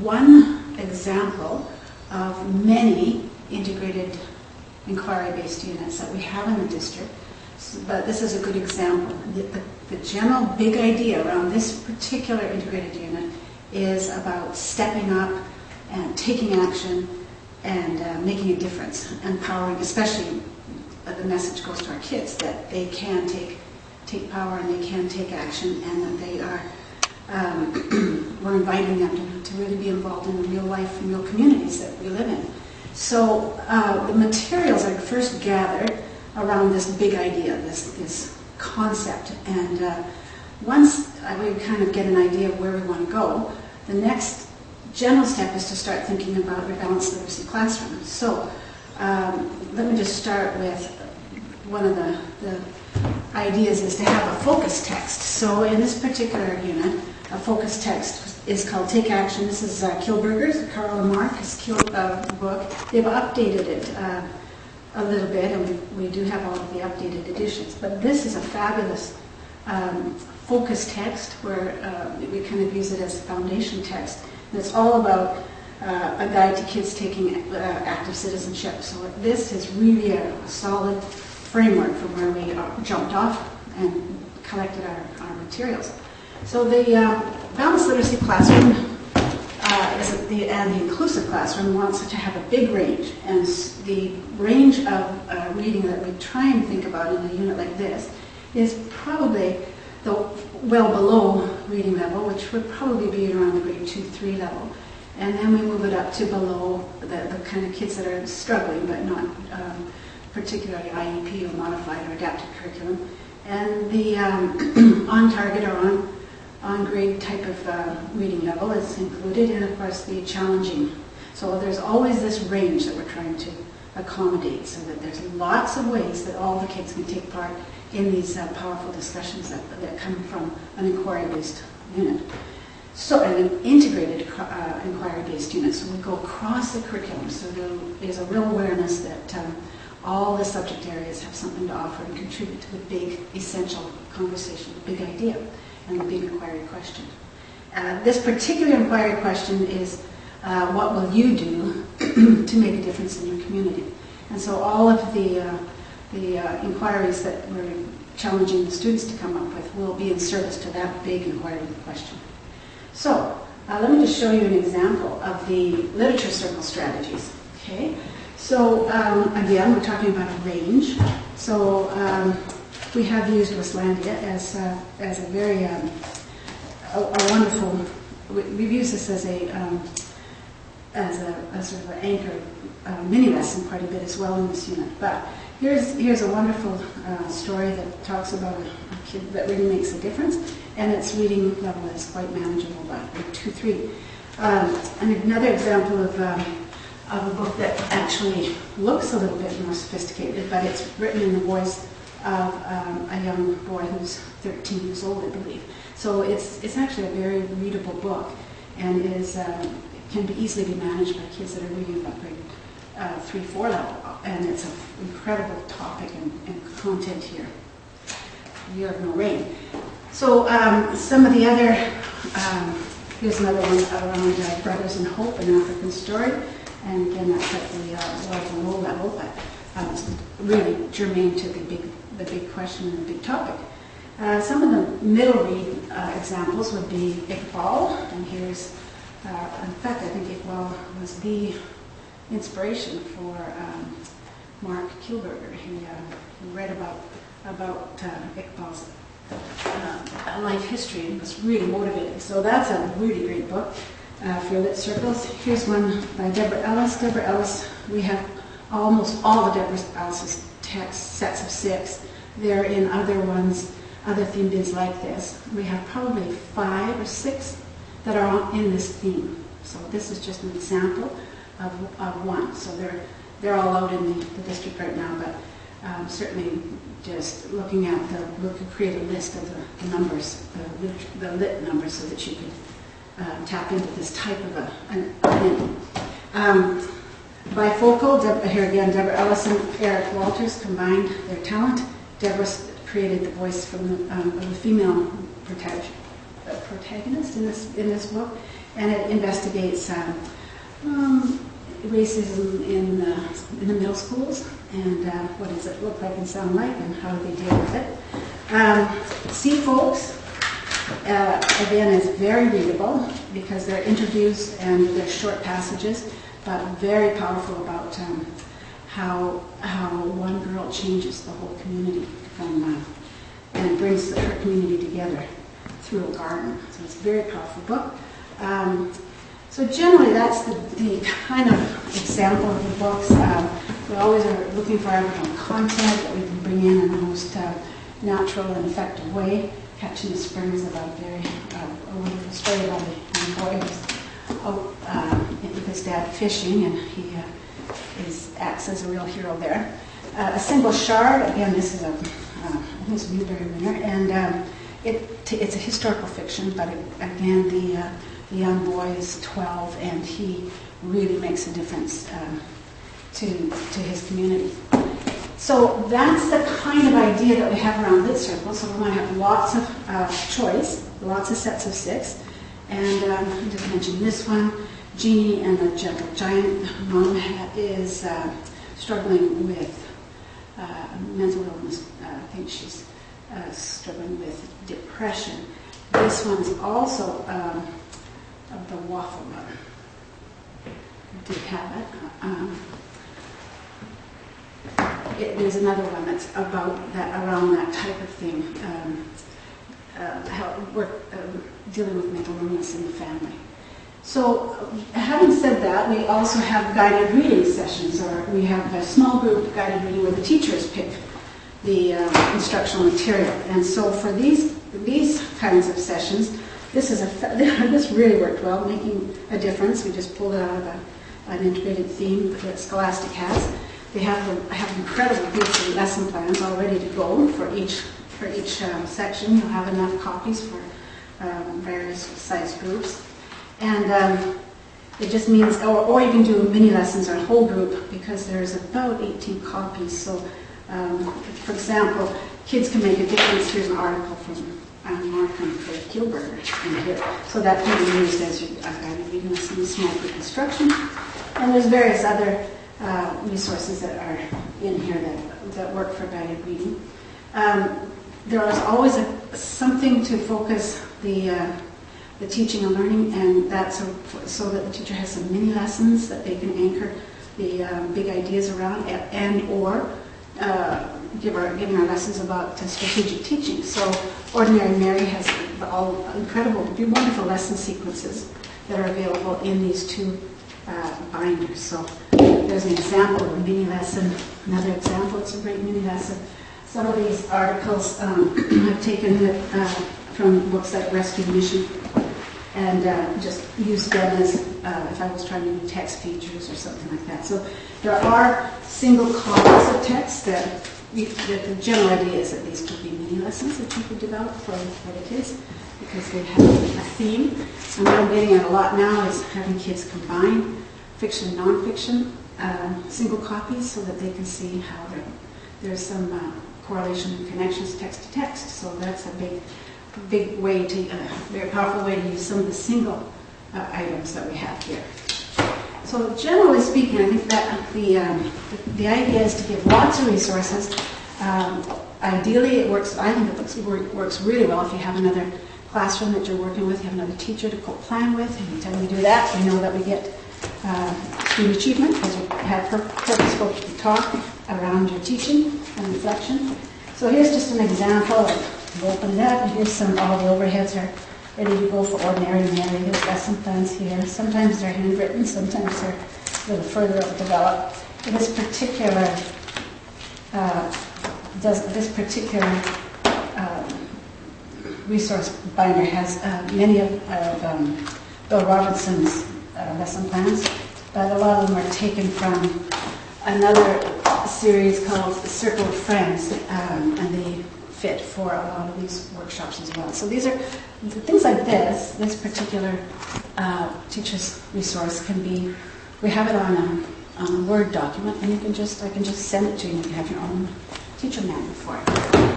one example of many integrated inquiry-based units that we have in the district, but this is a good example. The general big idea around this particular integrated unit is about stepping up and taking action and making a difference, empowering, especially the message goes to our kids that they can take power and they can take action, and that they are, we're inviting them to really be involved in the real life and real communities that we live in. So the materials are first gathered around this big idea, this concept, and once we kind of get an idea of where we want to go, the next general step is to start thinking about your balanced literacy classroom. So let me just start with one of the ideas is to have a focus text. So in this particular unit, a focus text is called Take Action. This is Kilberger's, Carl and Mark's book. They've updated it a little bit, and we do have all of the updated editions. But this is a fabulous focus text where we kind of use it as a foundation text. And it's all about a guide to kids taking active citizenship. So this is really a solid framework from where we jumped off and collected our materials. So the balanced literacy classroom and the inclusive classroom wants to have a big range, and the range of reading that we try and think about in a unit like this is probably well below reading level, which would probably be around the grade 2-3 level, and then we move it up to below the kind of kids that are struggling but not particularly IEP or modified or adapted curriculum, and the on target or on grade type of reading level is included, and of course the challenging. So there's always this range that we're trying to accommodate, so that there's lots of ways that all the kids can take part in these powerful discussions that come from an inquiry-based unit. So an integrated inquiry-based unit, so we go across the curriculum, so there is a real awareness that all the subject areas have something to offer and contribute to the big essential conversation, the big idea, and the big inquiry question. This particular inquiry question is, what will you do to make a difference in your community? And so all of the inquiries that we're challenging the students to come up with will be in service to that big inquiry question. So let me just show you an example of the literature circle strategies. Okay, so again, we're talking about a range. So we have used Westlandia as a very a wonderful. We've used this as a sort of an anchor mini lesson quite a bit as well in this unit. But here's a wonderful story that talks about a kid that really makes a difference, and its reading level is quite manageable by 2-3. And another example of a book that actually looks a little bit more sophisticated, but it's written in the voice of a young boy who's 13 years old, I believe. So it's actually a very readable book, and can be easily be managed by kids that are reading about grade 3-4 level, and it's an incredible topic and content here. Year of No Rain. So some of the other, here's another one around Brothers in Hope, an African story, and again that's at the low level, but it's really germane to the big question and the big topic. Some of the middle read examples would be Iqbal, and here's, in fact, I think Iqbal was the inspiration for Mark Kilberger. He read about Iqbal's life history and was really motivated. So that's a really great book for lit circles. Here's one by Deborah Ellis. Deborah Ellis, we have almost all of Deborah Ellis's texts, sets of 6. They're in other ones, other theme bins like this. We have probably 5 or 6 that are in this theme. So this is just an example of one. So they're all out in the district right now, but certainly just looking at we could create a list of the numbers, the lit numbers, so that you could tap into this type of an bifocal. Here again, Deborah Ellis and Eric Walters combined their talent. Deborah created the voice from the female protagonist in this book, and it investigates racism in the middle schools, and what does it look like and sound like, and how do they deal with it. Sea Folks, again, is very readable because they're interviews and they're short passages, but very powerful about how one girl changes the whole community and brings her community together through a garden. So it's a very powerful book. So generally, that's the kind of example of the books. We always are looking for Aboriginal content that we can bring in the most natural and effective way. Catching the Spring is about a wonderful story about a boy who's out with his dad fishing, and he acts as a real hero there. A Single Shard, again, this is a Newbery winner, and it's a historical fiction, but again, the young boy is 12, and he really makes a difference to his community. So that's the kind of idea that we have around Lit Circle. So we want to have lots of choice, lots of sets of 6. And I just mentioned this one, Jeannie and the Gentle Giant. Mom is struggling with mental illness. I think she's struggling with depression. This one is also of the Waffle Mother. Did have it. There's another one that's about that, around that type of thing, dealing with mental illness in the family. So, having said that, we also have guided reading sessions, or we have a small group guided reading where the teachers pick the instructional material. And so, for these kinds of sessions, this really worked well, making a difference. We just pulled it out of an integrated theme that Scholastic has. They have incredible beautiful lesson plans all ready to go for each section. You'll have enough copies for various size groups. And it just means, or you can do mini lessons or whole group, because there's about 18 copies. So, for example, kids can make a difference. Here's an article from Markham for Gilbert in here. So that can be used as your guided reading lesson in small group instruction. And there's various other resources that are in here that work for guided reading. There is always something to focus the teaching and learning, and that's so that the teacher has some mini lessons that they can anchor the big ideas around, and or giving our lessons about strategic teaching. So Ordinary Mary has all incredible, wonderful lesson sequences that are available in these two binders. So there's an example of a mini lesson, another example, it's a great mini lesson. Some of these articles I've taken from books like Rescue Mission, and just used them as if I was trying to do text features or something like that. So there are single copies of text that the general idea is that these could be mini lessons that you could develop for the kids, because they have a theme. And what I'm getting at a lot now is having kids combine fiction and nonfiction, single copies, so that they can see how there's some correlation and connections text to text. So that's a big way to, very powerful way to use some of the single items that we have here. So generally speaking, I think that the idea is to give lots of resources. Ideally, it works. I think it works really well if you have another classroom that you're working with, you have another teacher to co-plan with. Anytime we do that, we know that we get student achievement, because we have purposeful talk around your teaching and reflection. So here's just an example of, we'll open it up, and here's all the overheads are ready to go for Ordinary Mary. There's lesson plans here. Sometimes they're handwritten, sometimes they're a little further developed. This particular resource binder has many of Bill Robinson's lesson plans, but a lot of them are taken from another series called The Circle of Friends, and they fit for a lot of these workshops as well. So these are things like this particular teacher's resource can be, we have it on a Word document, and I can just send it to you, and you can have your own teacher manual for it.